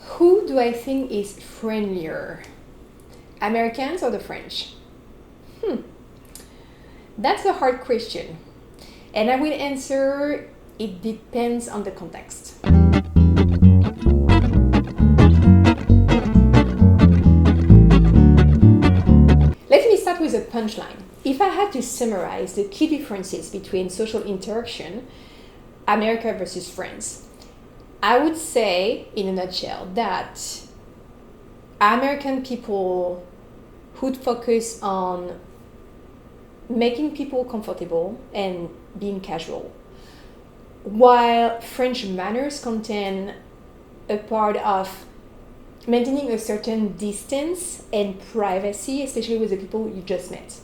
Who do I think is friendlier? Americans or the French? That's a hard question. And I will answer, it depends on the context. Let me start with a punchline. If I had to summarize the key differences between social interaction, America versus France, I would say, in a nutshell, that American people would focus on making people comfortable and being casual, while French manners contain a part of maintaining a certain distance and privacy, especially with the people you just met.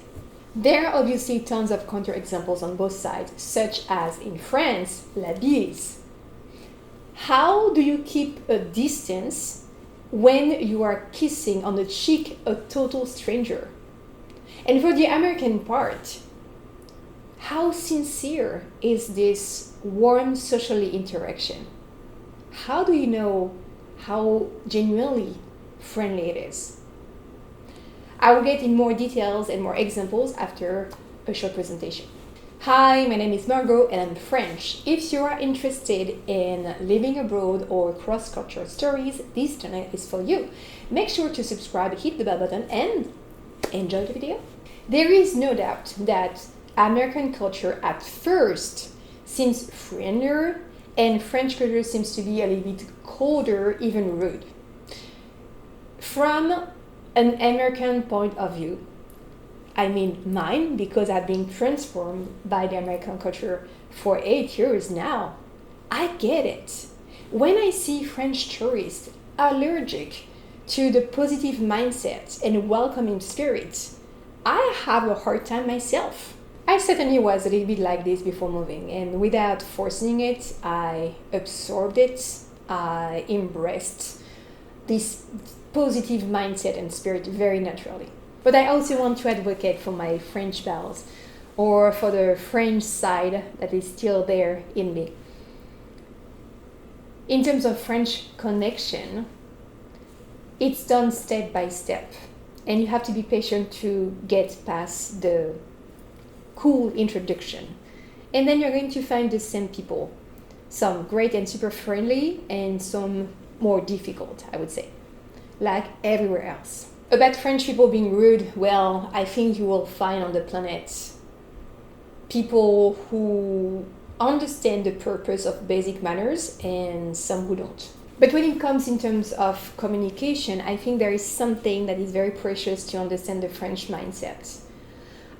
There are obviously tons of counterexamples on both sides, such as in France, la bise. How do you keep a distance when you are kissing on the cheek a total stranger? And for the American part, how sincere is this warm socially interaction? How do you know how genuinely friendly it is? I will get in more details and more examples after a short presentation. Hi, my name is Margot and I'm French. If you are interested in living abroad or cross-cultural stories, this channel is for you. Make sure to subscribe, hit the bell button and enjoy the video. There is no doubt that American culture at first seems friendlier and French culture seems to be a little bit colder, even rude. From an American point of view, I mean mine, because I've been transformed by the American culture for 8 years now, I get it. When I see French tourists allergic to the positive mindset and welcoming spirit, I have a hard time myself. I certainly was a little bit like this before moving, and without forcing it, I absorbed it, I embraced this positive mindset and spirit very naturally. But I also want to advocate for my French pals, or for the French side that is still there in me. In terms of French connection, it's done step by step, and you have to be patient to get past the cool introduction. And then you're going to find the same people, some great and super friendly, and some more difficult, I would say, like everywhere else. About French people being rude, well, I think you will find on the planet people who understand the purpose of basic manners and some who don't. But when it comes in terms of communication, I think there is something that is very precious to understand the French mindset.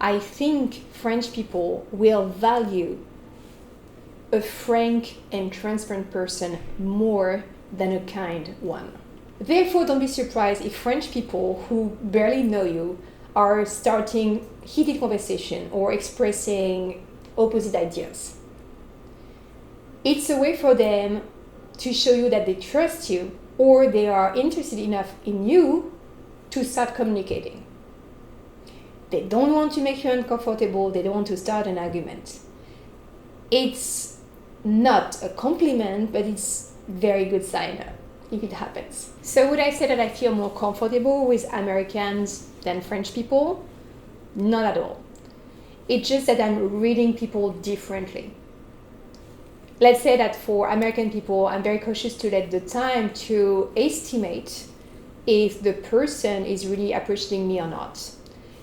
I think French people will value a frank and transparent person more than a kind one. Therefore, don't be surprised if French people who barely know you are starting heated conversation or expressing opposite ideas. It's a way for them to show you that they trust you or they are interested enough in you to start communicating. They don't want to make you uncomfortable, they don't want to start an argument. It's not a compliment, but it's a very good sign if it happens. So would I say that I feel more comfortable with Americans than French people? Not at all. It's just that I'm reading people differently. Let's say that for American people, I'm very cautious to take the time to estimate if the person is really appreciating me or not.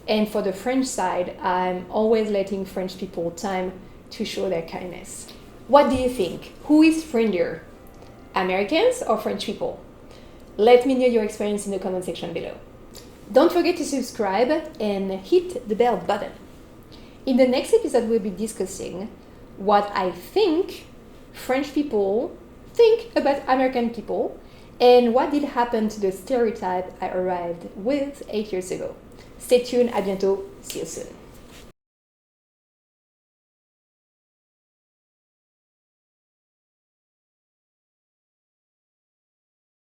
And for the French side, I'm always letting French people time to show their kindness. What do you think? Who is friendlier? Americans or French people? Let me know your experience in the comment section below. Don't forget to subscribe and hit the bell button. In the next episode, we'll be discussing what I think French people think about American people and what did happen to the stereotype I arrived with 8 years ago. Stay tuned, à bientôt, see you soon.